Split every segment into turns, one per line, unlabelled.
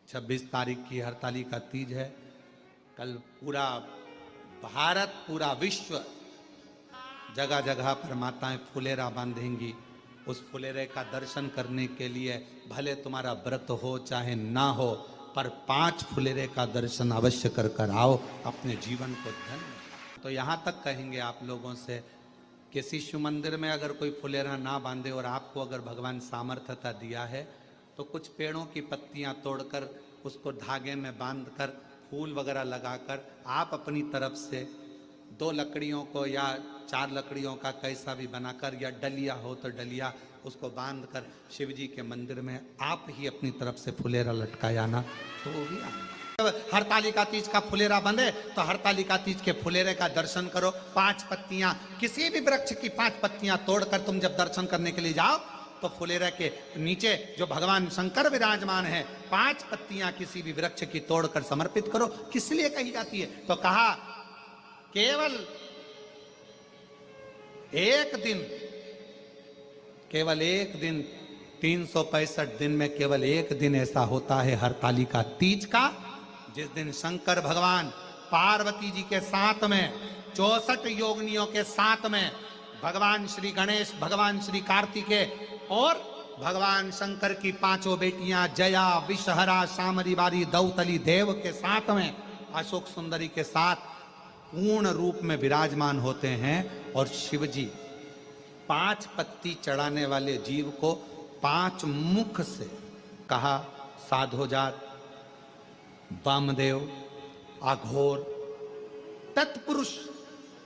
26 तारीख की हरतालिका तीज है। कल पूरा भारत, पूरा विश्व, जगह जगह पर माताएं फुलेरा बांधेंगी। उस फुलेरे का दर्शन करने के लिए भले तुम्हारा व्रत हो चाहे ना हो, पर 5 फुलेरे का दर्शन अवश्य कर कर आओ, अपने जीवन को धन्य। तो यहाँ तक कहेंगे आप लोगों से, किसी शिव मंदिर में अगर कोई फुलेरा ना बांधे और आपको अगर भगवान सामर्थ्यता दिया है तो कुछ पेड़ों की पत्तियां तोड़कर उसको धागे में बांधकर फूल वगैरह लगाकर आप अपनी तरफ से 2 लकड़ियों को या 4 लकड़ियों का कैसा भी बनाकर, या डलिया हो तो डलिया, उसको बांधकर शिव जी के मंदिर में आप ही अपनी तरफ से फुलेरा लटकाया ना, तो वो भी हरतालिका तीज का फुलेरा बंधे तो हरतालिका तीज के फुलेरे का दर्शन करो। 5 पत्तियां, किसी भी वृक्ष की 5 पत्तियां तोड़कर तुम जब दर्शन करने के लिए जाओ तो फुलेरे के नीचे जो भगवान शंकर विराजमान है, 5 पत्तियां किसी भी वृक्ष की तोड़कर समर्पित करो। किस लिए कही जाती है? तो कहा केवल एक दिन 365 दिन में केवल एक दिन ऐसा होता है हरतालिका तीज का, जिस दिन शंकर भगवान पार्वती जी के साथ में 64 योगिनियों के साथ में भगवान श्री गणेश, भगवान श्री कार्तिकेय और भगवान शंकर की 5 बेटियां जया, विषहरा, शामरी बारी, दौतली देव के साथ में अशोक सुंदरी के साथ पूर्ण रूप में विराजमान होते हैं। और शिव जी 5 पत्ती चढ़ाने वाले जीव को 5 मुख से, कहा साधोजात, वामदेव, अघोर, तत्पुरुष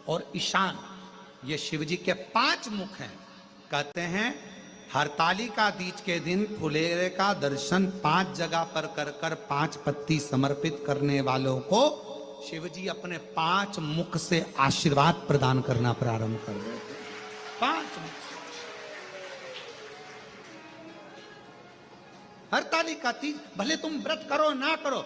और ईशान, ये शिव जी के 5 मुख हैं। कहते हैं हरतालिका तीज के दिन फुलेरे का दर्शन 5 जगह पर कर कर 5 पत्ती समर्पित करने वालों को शिव जी अपने 5 मुख से आशीर्वाद प्रदान करना प्रारंभ कर देते हैं। 5 मुख। हरतालिका तीज भले तुम व्रत करो ना करो,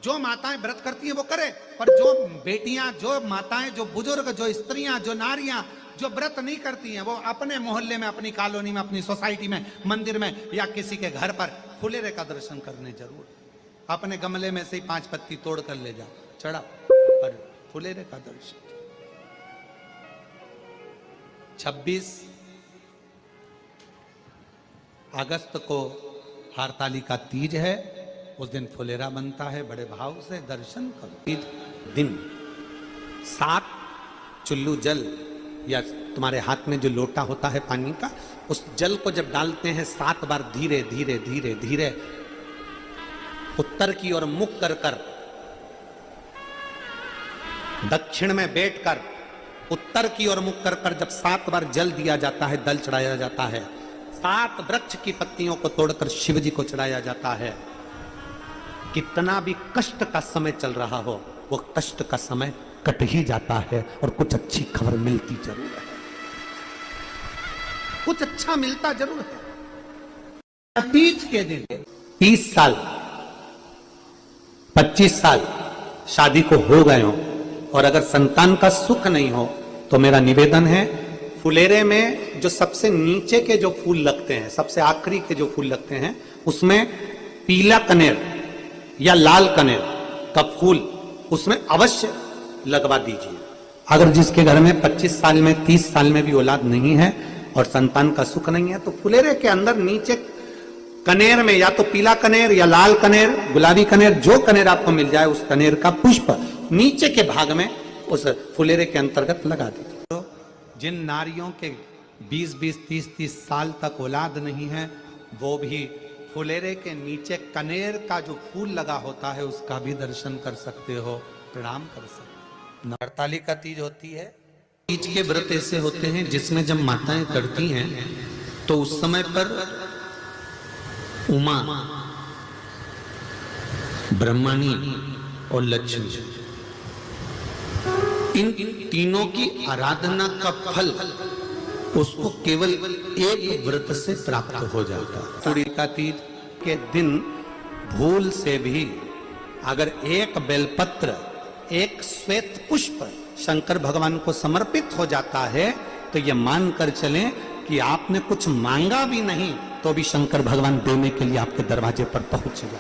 जो माताएं व्रत करती हैं वो करे, पर जो बेटियां, जो माताएं, जो बुजुर्ग, जो स्त्रियां, जो नारियां जो व्रत नहीं करती हैं, वो अपने मोहल्ले में, अपनी कॉलोनी में, अपनी सोसाइटी में, मंदिर में या किसी के घर पर फुलेरे का दर्शन करने जरूर। अपने गमले में से ही 5 पत्ती तोड़ कर ले जाओ, चढ़ा, पर फुलेरे का दर्शन। 26 अगस्त को हरतालिका तीज है, उस दिन फुलेरा बनता है। बड़े भाव से दर्शन करो। दिन 7 चुल्लू जल या तुम्हारे हाथ में जो लोटा होता है पानी का, उस जल को जब डालते हैं 7 बार धीरे धीरे धीरे धीरे उत्तर की ओर मुख कर कर, दक्षिण में बैठकर उत्तर की ओर मुख कर कर जब 7 बार जल दिया जाता है, दल चढ़ाया जाता है, 7 वृक्ष की पत्तियों को तोड़कर शिव जी को चढ़ाया जाता है। कितना भी कष्ट का समय चल रहा हो, वो कष्ट का समय कट ही जाता है और कुछ अच्छी खबर मिलती जरूर है, कुछ अच्छा मिलता जरूर है। तीज के दिन 30 साल 25 साल शादी को हो गए हो और अगर संतान का सुख नहीं हो, तो मेरा निवेदन है, फुलेरे में जो सबसे नीचे के जो फूल लगते हैं, सबसे आखिरी के जो फूल लगते हैं, उसमें पीला कनेर या लाल कनेर का फूल उसमें अवश्य लगवा दीजिए। अगर जिसके घर में 25 साल में 30 साल में भी औलाद नहीं है और संतान का सुख नहीं है, तो फुलेरे के अंदर नीचे कनेर में या तो पीला कनेर या लाल कनेर, गुलाबी कनेर, जो कनेर आपको मिल जाए, उस कनेर का पुष्प नीचे के भाग में उस फुलेरे के अंतर्गत लगा दीजिए। तो जिन नारियों के 20-20, 30-30 साल तक औलाद नहीं है, वो भी फुलेरे के नीचे कनेर का जो फूल लगा होता है उसका भी दर्शन कर सकते हो, प्रणाम कर सकते हो। हरतालिका तीज होती है। तीज के व्रत ऐसे होते हैं जिसमें जब माताएं करती हैं तो उस समय पर उमा, ब्रह्मणी और लक्ष्मी, इन तीनों की आराधना का फल उसको केवल एक व्रत से प्राप्त हो जाता है। हरतालिका तीज के दिन भूल से भी अगर एक बेलपत्र, एक श्वेत पुष्प शंकर भगवान को समर्पित हो जाता है, तो ये मानकर चलें कि आपने कुछ मांगा भी नहीं तो भी शंकर भगवान देने के लिए आपके दरवाजे पर पहुंच जाते।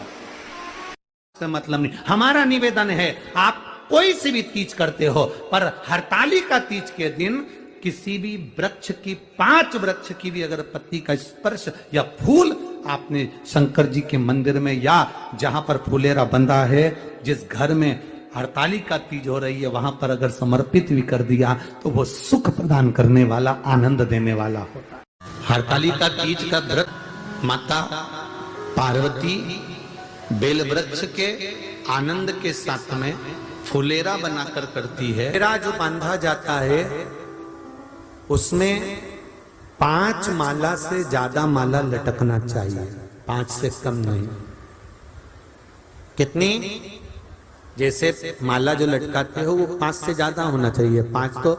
से मतलब नहीं। हमारा निवेदन है, आप कोई सी भी तीज करते हो, पर हरतालिका तीज के दिन किसी भी वृक्ष की, 5 वृक्ष की भी अगर पत्ती का स्पर्श या फूल आपने शंकर जी के मंदिर में या जहां पर फुलेरा बंधा है, जिस घर में हरतालिका तीज हो रही है, वहां पर अगर समर्पित भी कर दिया तो वो सुख प्रदान करने वाला, आनंद देने वाला होता है। हरतालिका तीज का व्रत माता पार्वती बेल वृक्ष के आनंद के साथ में फुलेरा बनाकर करती है। फुलेरा जो बांधा जाता है उसमें 5 माला से ज्यादा माला लटकना चाहिए, 5 से कम नहीं। कितनी? जैसे माला जो लटकाते हो वो 5 से ज्यादा होना चाहिए। 5 तो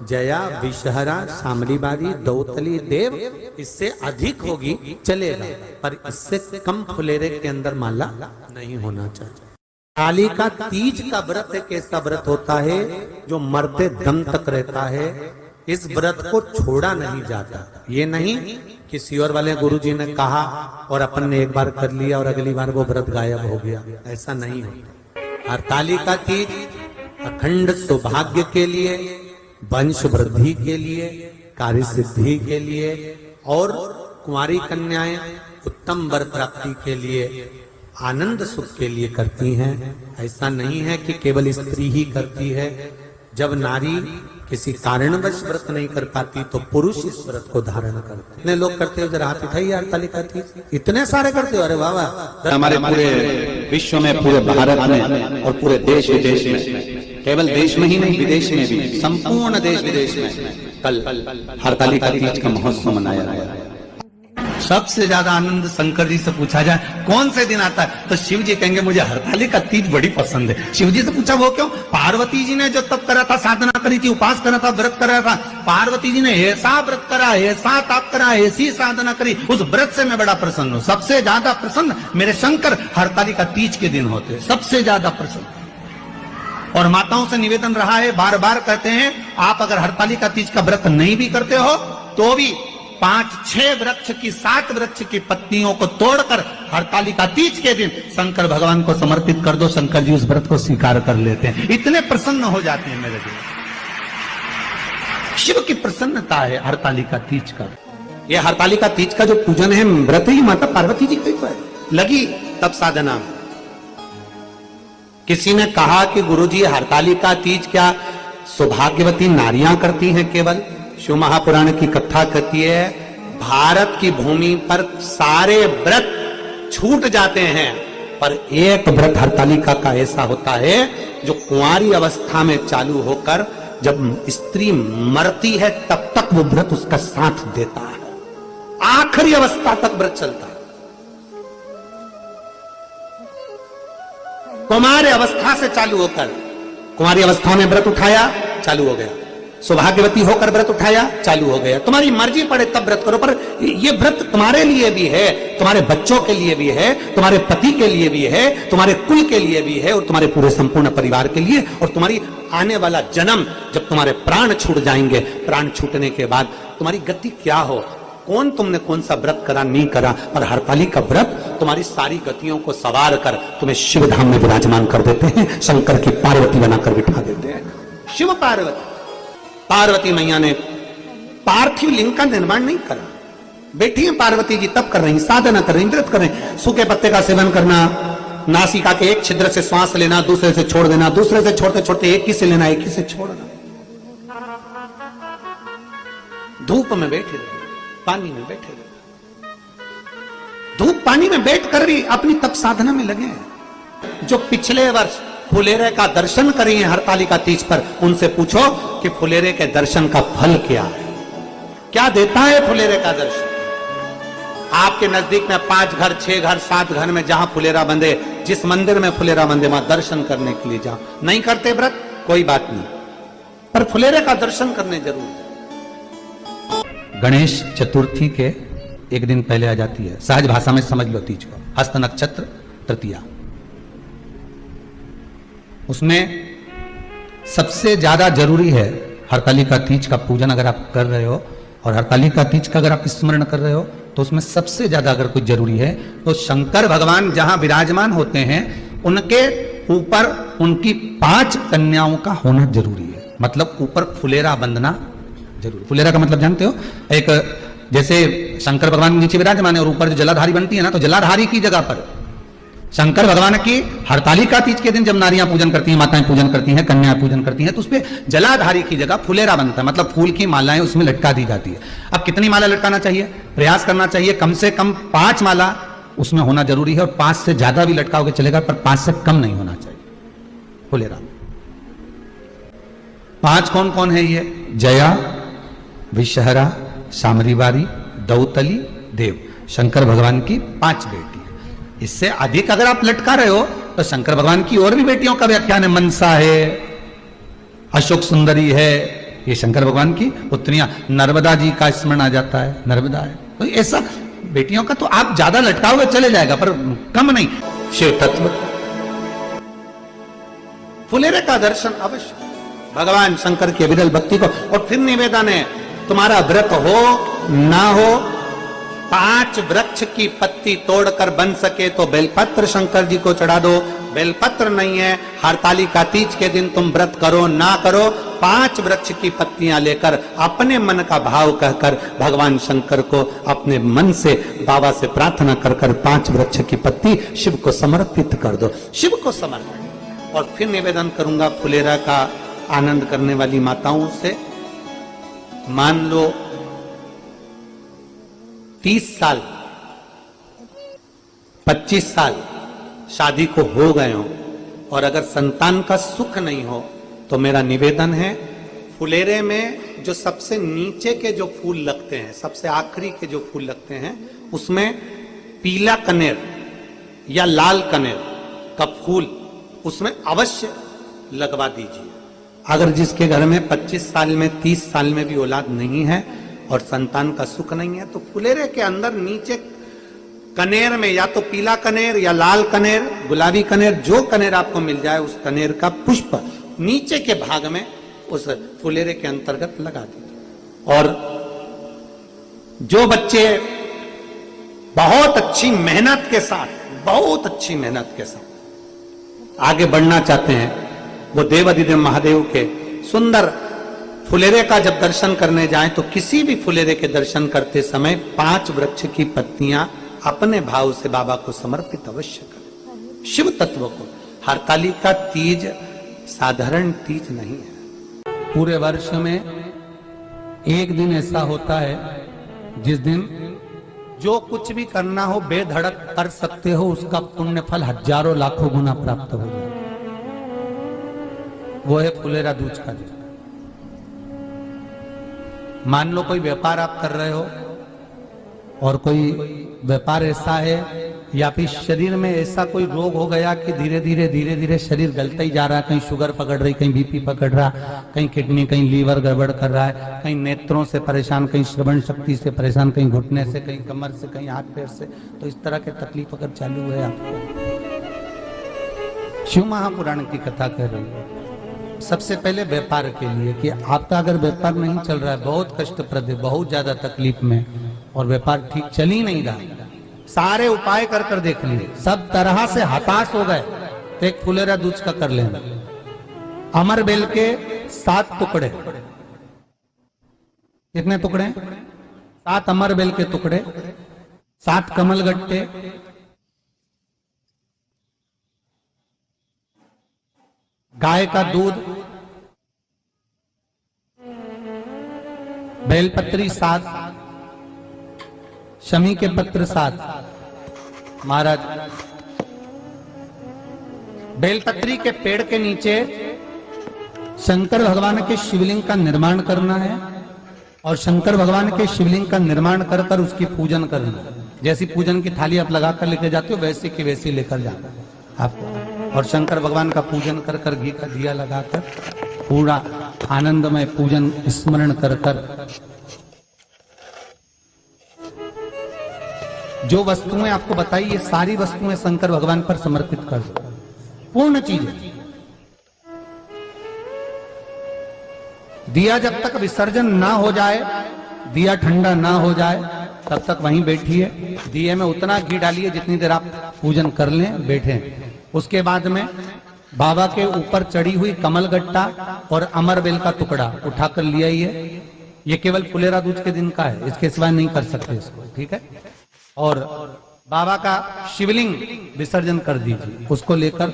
जया, विषहरा, शामलीबारी, दौतली, देव, इससे अधिक होगी चलेगा, पर इससे कम फुलेरे के अंदर माला नहीं होना चाहिए। हरतालिका तीज का व्रत एक ऐसा व्रत होता है जो मरते दम तक रहता है। इस व्रत को छोड़ा नहीं जाता। ये नहीं कि सियोर वाले गुरुजी ने कहा और अपन ने एक बार कर लिया और अगली बार वो व्रत गायब हो गया, ऐसा नहीं होता। हरतालिका तीज अखंड सौभाग्य के लिए, वंश वृद्धि के लिए, कार्य सिद्धि के लिए और कुंवारी कन्याएं उत्तम वर प्राप्ति के लिए, आनंद सुख के लिए करती हैं। ऐसा नहीं है कि केवल स्त्री ही करती है। जब नारी किसी कारणवश व्रत नहीं कर पाती तो पुरुष इस व्रत को धारण करते। इतने लोग करते हो, जरा हाथ उठाइए हरतालिका तीज। इतने सारे करते हो, अरे वाह वाह।
हमारे पूरे विश्व में, पूरे भारत में और पूरे देश विदेश में, केवल देश में ही नहीं विदेश में भी, संपूर्ण देश विदेश में कल हरतालिका तीज का महोत्सव मनाया गया।
सबसे ज्यादा आनंद शंकर जी से पूछा जाए कौन से दिन आता है तो शिव जी कहेंगे मुझे हरतालिका तीज बड़ी पसंद है। शिव जी से पूछा वो क्यों? पार्वती जी ने जो तप करा था, साधना करी थी, उपास करा था, व्रत करा था, पार्वती जी ने ऐसा व्रत करा, ऐसा तप करा, ऐसी साधना करी, उस व्रत से मैं बड़ा प्रसन्न हूं। सबसे ज्यादा प्रसन्न मेरे शंकर हरतालिका तीज के दिन होते हैं, सबसे ज्यादा प्रसन्न। और माताओं से निवेदन रहा है, बार बार कहते हैं, आप अगर हरतालिका तीज का व्रत नहीं भी करते हो तो भी 5-6 वृक्ष की, 7 वृक्ष की पत्तियों को तोड़कर हरतालिका तीज के दिन शंकर भगवान को समर्पित कर दो। शंकर जी उस व्रत को स्वीकार कर लेते हैं, इतने प्रसन्न हो जाते हैं मेरे दिल। शिव की प्रसन्नता है हरतालिका तीज का। यह हरतालिका तीज का जो पूजन है, व्रत ही माता पार्वती जी का है। लगी तब साधना। किसी ने कहा कि गुरुजी हरतालिका तीज क्या सौभाग्यवती नारियां करती हैं केवल? शिव महापुराण की कथा कहती है भारत की भूमि पर सारे व्रत छूट जाते हैं, पर एक व्रत हरतालिका का ऐसा होता है जो कुंवारी अवस्था में चालू होकर जब स्त्री मरती है तब तक वो व्रत उसका साथ देता है, आखिरी अवस्था तक व्रत चलता है। कुमारी अवस्था से चालू होकर, कुमारी अवस्था में व्रत उठाया, चालू हो गया। सौभाग्यवती होकर व्रत उठाया, चालू हो गया। तुम्हारी मर्जी पड़े तब व्रत करो, पर ये व्रत तुम्हारे लिए भी है, तुम्हारे बच्चों के लिए भी है, तुम्हारे पति के लिए भी है, तुम्हारे कुल के लिए भी है और तुम्हारे पूरे संपूर्ण परिवार के लिए। और तुम्हारी आने वाला जन्म, जब तुम्हारे प्राण छूट जाएंगे, प्राण छूटने के बाद तुम्हारी गति क्या हो, कौन तुमने कौन सा व्रत करा नहीं करा, पर हरतालिका व्रत तुम्हारी सारी गतियों को सवार कर तुम्हें शिव धाम में विराजमान कर देते हैं, शंकर की पार्वती बनाकर बिठा देते हैं। शिव पार्वती, पार्वती मैया ने पार्थिव लिंग का निर्माण नहीं करा। बैठी है पार्वती जी, तप कर रही, साधना कर रही, व्रत कर रही। सूखे पत्ते का सेवन करना, नासिका के एक छिद्र से श्वास लेना, दूसरे से छोड़ देना, दूसरे से छोड़ते छोड़ते एक ही से लेना, एक ही से छोड़ना। धूप में बैठे रहे, पानी में बैठे रहे, धूप पानी में बैठ कर भी अपनी तप साधना में लगे हैं। जो पिछले वर्ष फुलेरे का दर्शन करी है हरतालिका तीज पर, उनसे पूछो कि फुलेरे के दर्शन का फल क्या है, क्या देता है फुलेरे का दर्शन। आपके नजदीक में 5 घर, 6 घर, 7 घर में जहां फुलेरा बंधे, जिस मंदिर में फुलेरा बंधे वहां दर्शन करने के लिए जाओ। नहीं करते व्रत, कोई बात नहीं, पर फुलेरे का दर्शन करने जरूर। गणेश चतुर्थी के एक दिन पहले आ जाती है, सहज भाषा में समझ लो तीज को, हस्त नक्षत्र तृतीया। उसमें सबसे ज्यादा जरूरी है हरतालिका तीज का पूजन। अगर आप कर रहे हो और हरतालिका तीज का अगर आप स्मरण कर रहे हो तो उसमें सबसे ज्यादा अगर कुछ जरूरी है तो शंकर भगवान जहां विराजमान होते हैं उनके ऊपर उनकी 5 कन्याओं का होना जरूरी है। मतलब ऊपर फुलेरा बंधना जरूरी। फुलेरा का मतलब जानते हो, एक जैसे शंकर भगवान नीचे विराजमान है और ऊपर जो जलाधारी बनती है ना, तो जलाधारी की जगह पर शंकर भगवान की हरतालिका तीज के दिन जब नारियां पूजन करती हैं, माताएं पूजन करती हैं, कन्याएं पूजन करती हैं, तो उसपे जलाधारी की जगह फुलेरा बनता है। मतलब फूल की मालाएं उसमें लटका दी जाती है। अब कितनी माला लटकाना चाहिए? प्रयास करना चाहिए कम से कम 5 माला उसमें होना जरूरी है, और 5 से ज्यादा भी लटकाओगे चलेगा, पर 5 से कम नहीं होना चाहिए फुलेरा। 5 कौन कौन है ये? जया, विषहरा, सामरीवारी, दौतली, देव। शंकर भगवान की 5 बेटी। इससे अधिक अगर आप लटका रहे हो तो शंकर भगवान की और भी बेटियों का व्याख्यान है। मनसा है, अशोक सुंदरी है, ये शंकर भगवान की पुत्रियां। नर्मदा जी का स्मरण आ जाता है, नर्मदा है। तो ऐसा बेटियों का तो आप ज्यादा लटकाओगे चले जाएगा, पर कम नहीं। शिव तत्व फुलेरे का दर्शन अवश्य, भगवान शंकर की अविरल भक्ति को। और फिर निवेदन है, तुम्हारा व्रत हो ना हो, 5 वृक्ष की पत्ती तोड़कर बन सके तो बेलपत्र शंकर जी को चढ़ा दो। बेलपत्र नहीं है, हरतालिका तीज के दिन तुम व्रत करो ना करो, 5 वृक्ष की पत्तियां लेकर अपने मन का भाव कहकर भगवान शंकर को अपने मन से बाबा से प्रार्थना कर कर 5 वृक्ष की पत्ती शिव को समर्पित कर दो। शिव को समर्पित। और फिर निवेदन करूंगा फुलेरा का आनंद करने वाली माताओं से, मान लो 30 साल 25 साल शादी को हो गए हो और अगर संतान का सुख नहीं हो, तो मेरा निवेदन है, फुलेरे में जो सबसे नीचे के जो फूल लगते हैं, सबसे आखिरी के जो फूल लगते हैं, उसमें पीला कनेर या लाल कनेर का फूल उसमें अवश्य लगवा दीजिए। अगर जिसके घर में 25 साल में 30 साल में भी औलाद नहीं है और संतान का सुख नहीं है, तो फुलेरे के अंदर नीचे कनेर में या तो पीला कनेर या लाल कनेर, गुलाबी कनेर, जो कनेर आपको मिल जाए उस कनेर का पुष्प नीचे के भाग में उस फुलेरे के अंतर्गत लगा दीजिए। और जो बच्चे बहुत अच्छी मेहनत के साथ आगे बढ़ना चाहते हैं, वो देवाधिदेव महादेव के सुंदर फुलेरे का जब दर्शन करने जाएं, तो किसी भी फुलेरे के दर्शन करते समय 5 वृक्ष की पत्तियां अपने भाव से बाबा को समर्पित अवश्य करें। शिव तत्व को। हरतालिका तीज साधारण तीज नहीं है। पूरे वर्ष में एक दिन ऐसा होता है जिस दिन जो कुछ भी करना हो बेधड़क कर सकते हो, उसका पुण्य फल हजारों लाखों गुना प्राप्त हो जाए। वो है फुलेरा दूज का दिन। मान लो कोई व्यापार आप कर रहे हो और कोई व्यापार ऐसा है या फिर शरीर में ऐसा कोई रोग हो गया कि धीरे धीरे शरीर गलता ही जा रहा है। कहीं शुगर पकड़ रही, कहीं बीपी पकड़ रहा, कहीं किडनी, कहीं लीवर गड़बड़ कर रहा है, कहीं नेत्रों से परेशान, कहीं श्रवण शक्ति से परेशान, कहीं घुटने से, कहीं कमर से, कहीं हाथ पैर से। तो इस तरह के तकलीफ अगर चालू है आपको, शिव महापुराण की कथा कह रही है। सबसे पहले व्यापार के लिए कि आपका अगर व्यापार नहीं चल रहा है, बहुत कष्टप्रद है, बहुत ज्यादा तकलीफ में, और व्यापार ठीक चल ही नहीं रहा, सारे उपाय कर कर देख लिए, सब तरह से हताश हो गए, तो एक फुलेरा दूज का कर लेना। अमर बेल के 7 टुकड़े। कितने टुकड़े? 7 अमर बेल के टुकड़े, 7 कमल गट्टे, गाय का दूध, बेलपत्री 7, शमी के पत्र 7। महाराज, बेलपत्री के पेड़ के नीचे शंकर भगवान के शिवलिंग का निर्माण करना है, और शंकर भगवान के शिवलिंग का निर्माण कर कर उसकी पूजन करना है। जैसी पूजन की थाली आप लगाकर लेकर जाते हो, वैसे की वैसी लेकर जाना है आपको। और शंकर भगवान का पूजन कर कर, घी का दिया लगाकर, पूरा आनंदमय पूजन स्मरण कर कर, जो वस्तुएं आपको बताई, ये सारी वस्तुएं शंकर भगवान पर समर्पित कर दो। पूर्ण चीजें। दिया जब तक विसर्जन ना हो जाए, दिया ठंडा ना हो जाए, तब तक वहीं बैठिए। दिए में उतना घी डालिए जितनी देर आप पूजन कर लें, बैठे। उसके बाद में बाबा के ऊपर चढ़ी हुई कमल गट्टा और अमरबेल का टुकड़ा उठाकर लिया ये केवल फुलेरा दूज के दिन का है, इसके सिवाय नहीं कर सकते इसको, ठीक है। और बाबा का शिवलिंग विसर्जन कर दीजिए, उसको लेकर,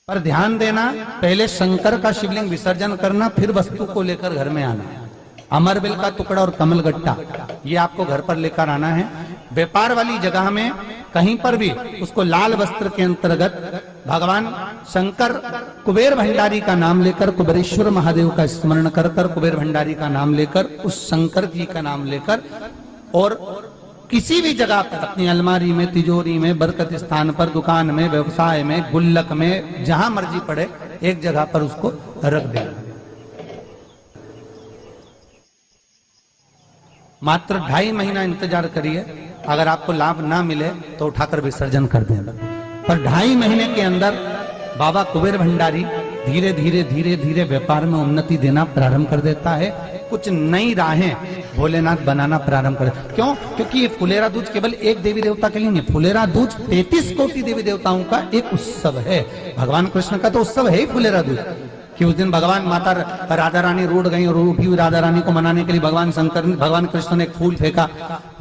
पर ध्यान देना पहले शंकर का शिवलिंग विसर्जन करना, फिर वस्तु को लेकर घर में आना। अमरबेल का टुकड़ा और कमल गट्टा ये आपको घर पर लेकर आना है। व्यापार वाली जगह में कहीं पर भी उसको लाल वस्त्र के अंतर्गत भगवान शंकर कुबेर भंडारी का नाम लेकर, कुबेरेश्वर महादेव का स्मरण कर कर, कुबेर भंडारी का नाम लेकर, उस शंकर जी का नाम लेकर, और किसी भी जगह पर अपनी अलमारी में, तिजोरी में, बरकत स्थान पर, दुकान में, व्यवसाय में, गुल्लक में, जहां मर्जी पड़े एक जगह पर उसको रख देना। मात्र 2.5 महीना इंतजार करिए, अगर आपको लाभ ना मिले तो उठाकर विसर्जन कर देना। पर 2.5 महीने के अंदर बाबा कुबेर भंडारी धीरे धीरे धीरे धीरे व्यापार में उन्नति देना प्रारंभ कर देता है। कुछ नई राहें भोलेनाथ बनाना प्रारंभ कर, क्यों? क्योंकि ये फुलेरा दूज केवल एक देवी देवता के लिए नहीं, फुलेरा दूज 33 कोटि देवी देवताओं का एक उत्सव है। भगवान कृष्ण का तो उत्सव है ही फुलेरा दूज, कि उस दिन भगवान माता राधा रानी रूठ गई और रूठी हुई राधा रानी को मनाने के लिए भगवान कृष्ण ने एक फूल फेंका।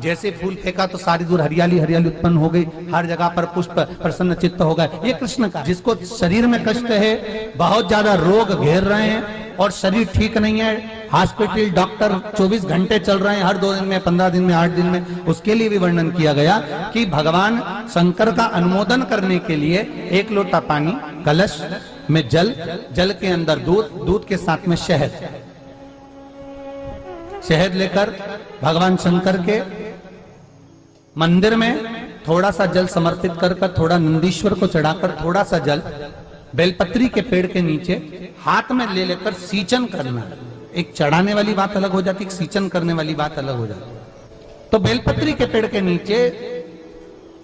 जैसे फूल फेंका तो सारी दूर हरियाली हरियाली उत्पन्न हो गई, हर जगह पर पुष्प प्रसन्न चित्त हो गए। ये कृष्ण का, जिसको शरीर में कष्ट है, बहुत ज्यादा रोग घेर रहे हैं और शरीर ठीक नहीं है, हॉस्पिटल डॉक्टर 24 घंटे चल रहे हैं, हर 2 दिन में, 15 दिन में, 8 दिन में, उसके लिए भी वर्णन किया गया कि भगवान शंकर का अनुमोदन करने के लिए 1 लोटा पानी, कलश में जल, जल के अंदर दूध, दूध के साथ में शहद, शहद लेकर भगवान शंकर के मंदिर में थोड़ा सा जल समर्पित कर कर, थोड़ा नंदीश्वर को चढ़ाकर, थोड़ा सा जल बेलपत्री के पेड़ के नीचे हाथ में ले लेकर सींचन करना। एक चढ़ाने वाली बात अलग हो जाती, एक सींचन करने वाली बात अलग हो जाती। तो बेलपत्री के पेड़ के नीचे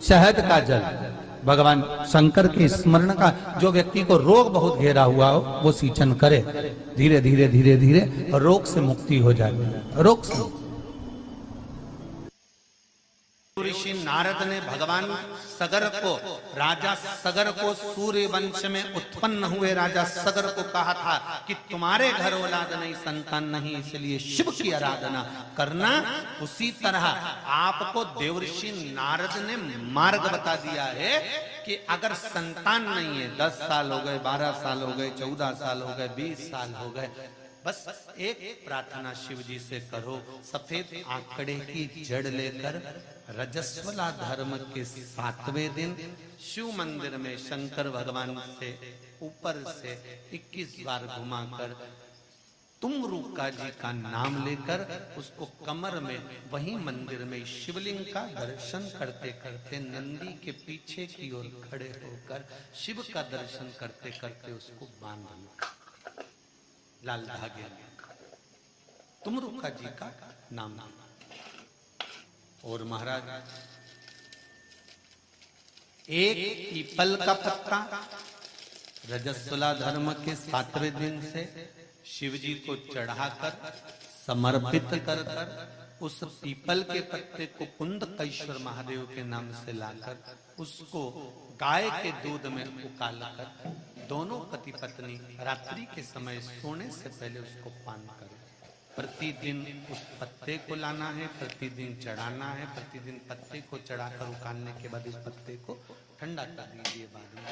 शहद का जल, भगवान शंकर के स्मरण का, जो व्यक्ति को रोग बहुत घेरा हुआ हो वो सींचन करे, धीरे धीरे धीरे धीरे रोग से मुक्ति हो जाती है। रोग से ऋषि नारद ने भगवान सगर को, राजा सगर को, सूर्य वंश में उत्पन्न हुए राजा सगर को कहा था कि तुम्हारे घर औलाद नहीं, संतान नहीं, इसलिए शिव की आराधना करना। उसी तरह आपको देवऋषि नारद ने मार्ग बता दिया है कि अगर संतान नहीं है, 10 साल हो गए, 12 साल हो गए, 14 साल हो गए, 20 साल हो गए, बस एक प्रार्थना शिव जी से करो। सफेद आंकड़े की जड़ लेकर रजस्वला धर्म के 7वें दिन शिव मंदिर में शंकर भगवान से ऊपर से 21 बार घुमाकर तुमरुका जी का नाम लेकर उसको कमर में, वही मंदिर में शिवलिंग का दर्शन करते करते नंदी के पीछे की ओर खड़े होकर शिव का दर्शन करते करते उसको बांधना लाल धागे में, तुमरुका जी का नाम। और महाराज एक पीपल का पत्ता रजस्वला धर्म के 7वें दिन से शिव जी को चढ़ाकर समर्पित कर कर उस पीपल के पत्ते को कुंदकेश्वर महादेव के नाम से लाकर उसको गाय के दूध में उकालकर दोनों पति पत्नी रात्रि के समय सोने से पहले उसको पान करें। प्रतिदिन उस पत्ते को लाना है, प्रतिदिन चढ़ाना है, प्रतिदिन पत्ते को चढ़ाकर उकालने के बाद उस पत्ते को ठंडा कर दीजिए बाद में।